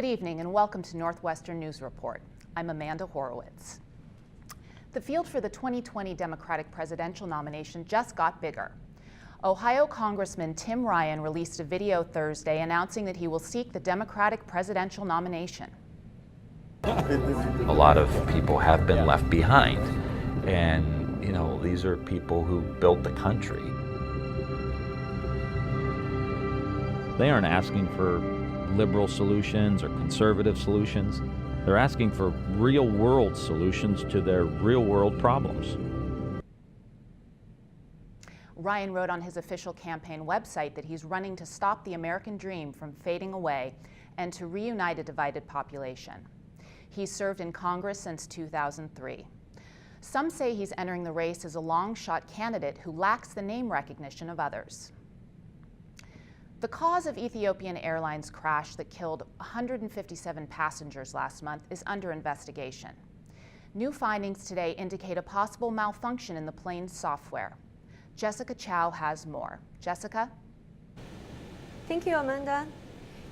Good evening and welcome to Northwestern News Report. I'm Amanda Horowitz. The field for the 2020 Democratic presidential nomination just got bigger. Ohio Congressman Tim Ryan released a video Thursday announcing that he will seek the Democratic presidential nomination. A lot of people have been left behind, and these are people who built the country. They aren't asking for liberal solutions or conservative solutions. They're asking for real-world solutions to their real-world problems. Ryan wrote on his official campaign website that he's running to stop the American dream from fading away and to reunite a divided population. He's served in Congress since 2003. Some say he's entering the race as a long-shot candidate who lacks the name recognition of others. The cause of Ethiopian Airlines crash that killed 157 passengers last month is under investigation. New findings today indicate a possible malfunction in the plane's software. Jessica Chow has more. Jessica? Thank you, Amanda.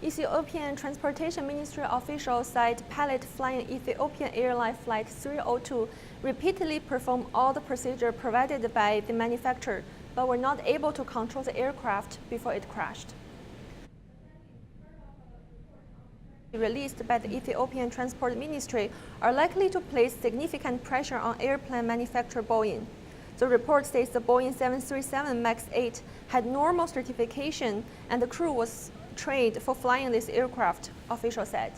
Ethiopian Transportation Ministry officials said pilot flying Ethiopian Airline Flight 302 repeatedly performed all the procedures provided by the manufacturer, but were not able to control the aircraft before it crashed. Released by the Ethiopian Transport Ministry are likely to place significant pressure on airplane manufacturer Boeing. The report states the Boeing 737 MAX 8 had normal certification and the crew was trained for flying this aircraft, officials said.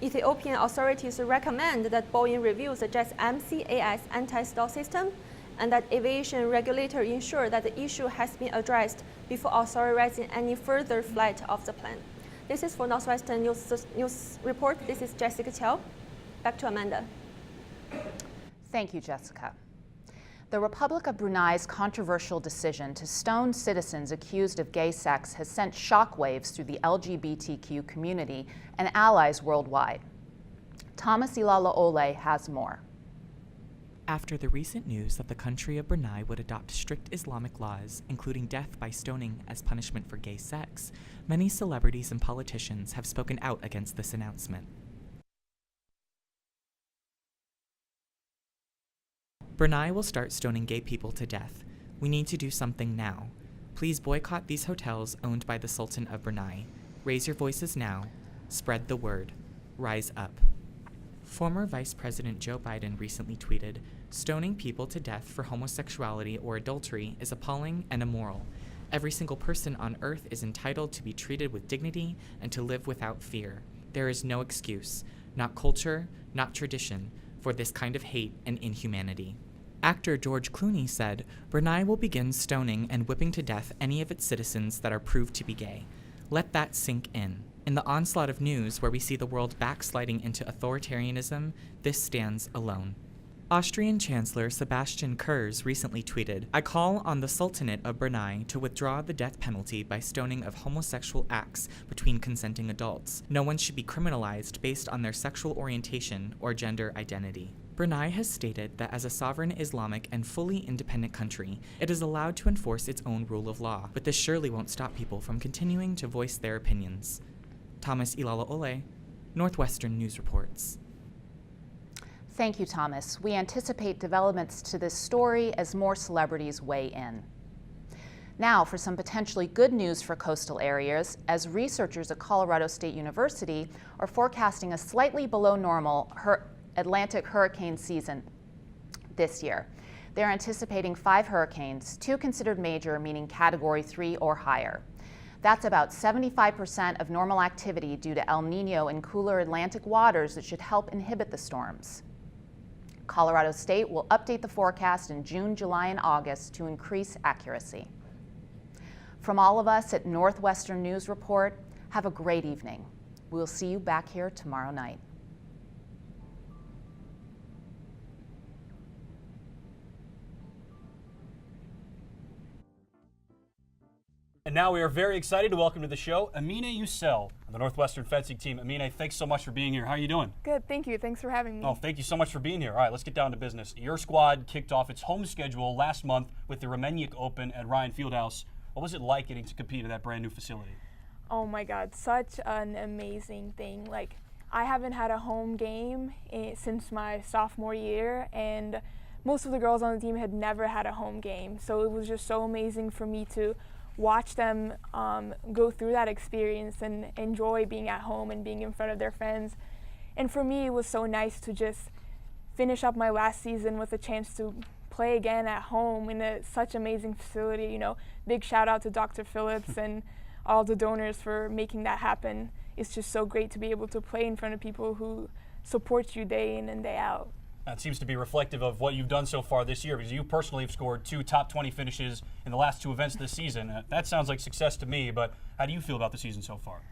Ethiopian authorities recommend that Boeing review the jet's MCAS anti-stall system and that aviation regulator ensure that the issue has been addressed before authorizing any further flight of the plane. This is for Northwestern News Report. This is Jessica Chow. Back to Amanda. Thank you, Jessica. The Republic of Brunei's controversial decision to stone citizens accused of gay sex has sent shockwaves through the LGBTQ community and allies worldwide. Thomas Ilala-Ole has more. After the recent news that the country of Brunei would adopt strict Islamic laws, including death by stoning as punishment for gay sex, many celebrities and politicians have spoken out against this announcement. Brunei will start stoning gay people to death. We need to do something now. Please boycott these hotels owned by the Sultan of Brunei. Raise your voices now. Spread the word. Rise up. Former Vice President Joe Biden recently tweeted, "Stoning people to death for homosexuality or adultery is appalling and immoral. Every single person on earth is entitled to be treated with dignity and to live without fear. There is no excuse, not culture, not tradition, for this kind of hate and inhumanity." Actor George Clooney said, "Brunei will begin stoning and whipping to death any of its citizens that are proved to be gay. Let that sink in." In the onslaught of news where we see the world backsliding into authoritarianism, this stands alone. Austrian Chancellor Sebastian Kurz recently tweeted, "I call on the Sultanate of Brunei to withdraw the death penalty by stoning of homosexual acts between consenting adults. No one should be criminalized based on their sexual orientation or gender identity." Brunei has stated that as a sovereign Islamic and fully independent country, it is allowed to enforce its own rule of law, but this surely won't stop people from continuing to voice their opinions. Thomas Ilala-Ole, Northwestern News Reports. Thank you, Thomas. We anticipate developments to this story as more celebrities weigh in. Now for some potentially good news for coastal areas, as researchers at Colorado State University are forecasting a slightly below normal Atlantic hurricane season this year. They're anticipating 5 hurricanes, 2 considered major, meaning Category 3 or higher. That's about 75% of normal activity due to El Nino and cooler Atlantic waters that should help inhibit the storms. Colorado State will update the forecast in June, July, and August to increase accuracy. From all of us at Northwestern News Report, have a great evening. We'll see you back here tomorrow night. And now we are very excited to welcome to the show Amina Youssel on the Northwestern fencing team. Amina, thanks so much for being here. How are you doing? Good, thank you. Thanks for having me. Oh, thank you so much for being here. All right, let's get down to business. Your squad kicked off its home schedule last month with the Remenyick Open at Ryan Fieldhouse. What was it like getting to compete at that brand new facility? Oh my God, such an amazing thing. Like, I haven't had a home game since my sophomore year, and most of the girls on the team had never had a home game. So it was just so amazing for me to watch them go through that experience and enjoy being at home and being in front of their friends. And for me, it was so nice to just finish up my last season with a chance to play again at home in such amazing facility. You know, big shout out to Dr. Phillips and all the donors for making that happen. It's just so great to be able to play in front of people who support you day in and day out. That seems to be reflective of what you've done so far this year, because you personally have scored 2 top 20 finishes in the last 2 events this season. That sounds like success to me, but how do you feel about the season so far?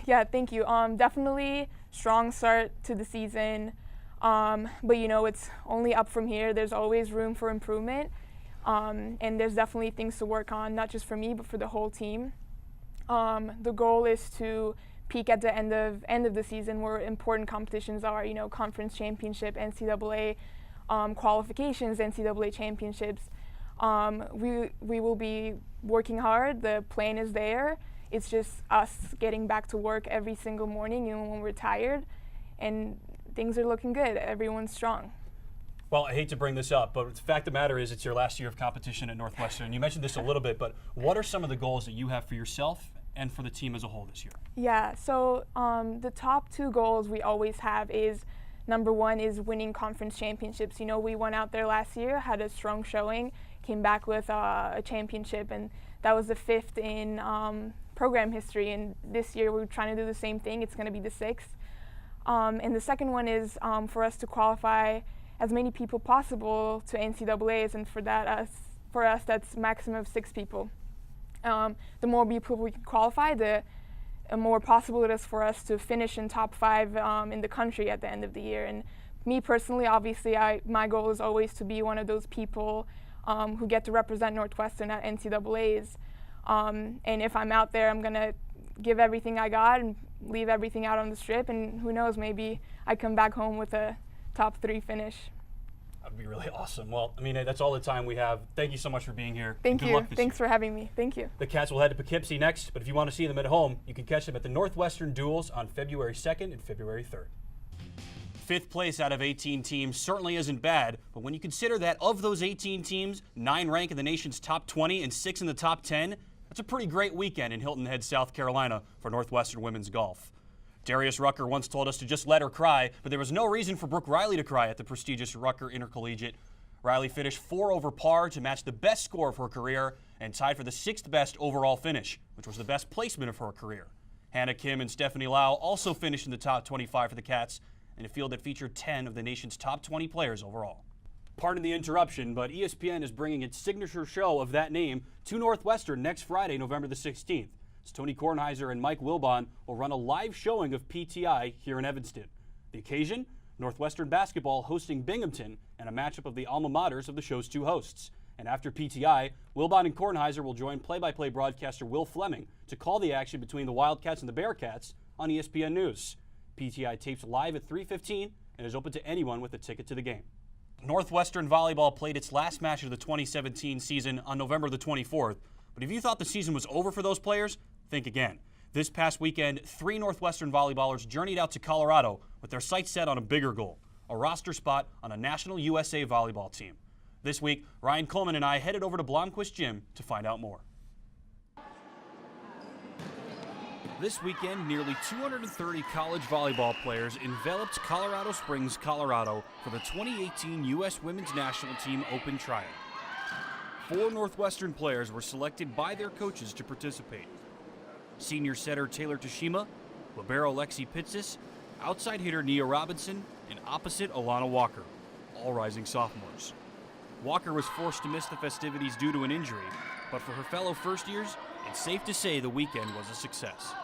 Yeah, thank you. Definitely strong start to the season, but you know, it's only up from here. There's always room for improvement, and there's definitely things to work on, not just for me, but for the whole team. The goal is to peak at the end of the season where important competitions are, you know, conference championship, NCAA qualifications, NCAA championships. We will be working hard. The plan is there. It's just us getting back to work every single morning, even when we're tired, and things are looking good. Everyone's strong. Well, I hate to bring this up, but the fact of the matter is it's your last year of competition at Northwestern. You mentioned this a little bit, but what are some of the goals that you have for yourself and for the team as a whole this year? Yeah, so the top 2 goals we always have is, number 1 is winning conference championships. You know, we went out there last year, had a strong showing, came back with a championship, and that was the 5th in program history. And this year we're trying to do the same thing. It's going to be the 6th. And the second one is for us to qualify as many people possible to NCAAs, and for us that's maximum of 6 people. The more people we can qualify, the more possible it is for us to finish in top 5 in the country at the end of the year. And me personally, obviously, my goal is always to be one of those people who get to represent Northwestern at NCAAs. And if I'm out there, I'm gonna give everything I got and leave everything out on the strip, and who knows, maybe I come back home with a top 3 finish. That would be really awesome. Well, I mean, that's all the time we have. Thank you so much for being here. Thank Good you. luck this Thanks year. for having me. Thank you. The Cats will head to Poughkeepsie next, but if you want to see them at home, you can catch them at the Northwestern Duels on February 2nd and February 3rd. 5th place out of 18 teams certainly isn't bad, but when you consider that of those 18 teams, 9 rank in the nation's top 20 and 6 in the top 10, that's a pretty great weekend in Hilton Head, South Carolina for Northwestern women's golf. Darius Rucker once told us to just let her cry, but there was no reason for Brooke Riley to cry at the prestigious Rucker Intercollegiate. Riley finished 4 over par to match the best score of her career and tied for the 6th best overall finish, which was the best placement of her career. Hannah Kim and Stephanie Lau also finished in the top 25 for the Cats in a field that featured 10 of the nation's top 20 players overall. Pardon the interruption, but ESPN is bringing its signature show of that name to Northwestern next Friday, November the 16th. As Tony Kornheiser and Mike Wilbon will run a live showing of PTI here in Evanston. The occasion? Northwestern basketball hosting Binghamton and a matchup of the alma maters of the show's 2 hosts. And after PTI, Wilbon and Kornheiser will join play-by-play broadcaster Will Fleming to call the action between the Wildcats and the Bearcats on ESPN News. PTI tapes live at 3:15 and is open to anyone with a ticket to the game. Northwestern volleyball played its last match of the 2017 season on November the 24th. But if you thought the season was over for those players, think again. This past weekend, 3 Northwestern volleyballers journeyed out to Colorado with their sights set on a bigger goal, a roster spot on a National USA volleyball team. This week, Ryan Coleman and I headed over to Blomquist Gym to find out more. This weekend, nearly 230 college volleyball players enveloped Colorado Springs, Colorado for the 2018 U.S. Women's National Team Open Trial. 4 Northwestern players were selected by their coaches to participate. Senior setter Taylor Toshima, libero Lexi Pitsis, outside hitter Nia Robinson, and opposite Alana Walker, all rising sophomores. Walker was forced to miss the festivities due to an injury, but for her fellow first years, it's safe to say the weekend was a success.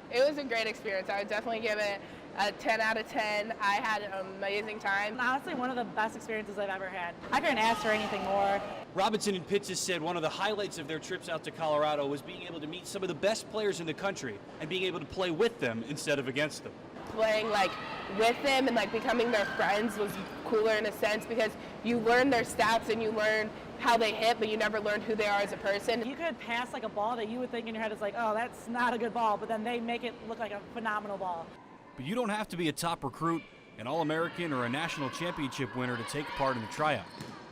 It was a great experience. I would definitely give it a 10 out of 10. I had an amazing time. Honestly, one of the best experiences I've ever had. I couldn't ask for anything more. Robinson and Pitsis said one of the highlights of their trips out to Colorado was being able to meet some of the best players in the country and being able to play with them instead of against them. Playing with them and becoming their friends was cooler in a sense because you learn their stats and you learn how they hit, but you never learn who they are as a person. You could pass like a ball that you would think in your head is like, oh, that's not a good ball, but then they make it look like a phenomenal ball. But you don't have to be a top recruit, an All-American, or a national championship winner to take part in the tryout.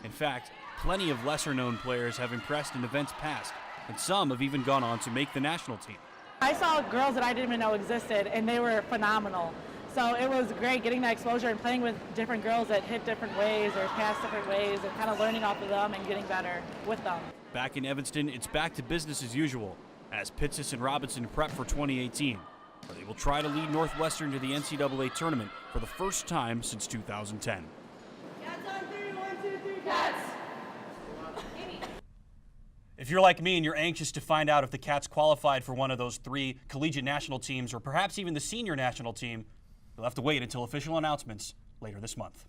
In fact, plenty of lesser-known players have impressed in events past, and some have even gone on to make the national team. I saw girls that I didn't even know existed, and they were phenomenal. So it was great getting that exposure and playing with different girls that hit different ways or pass different ways and kind of learning off of them and getting better with them. Back in Evanston, it's back to business as usual as Pitsis and Robinson prep for 2018, where they will try to lead Northwestern to the NCAA tournament for the first time since 2010. Cats on 3, 1, 2, 3, cats. If you're like me and you're anxious to find out if the Cats qualified for one of those 3 collegiate national teams or perhaps even the senior national team, you'll have to wait until official announcements later this month.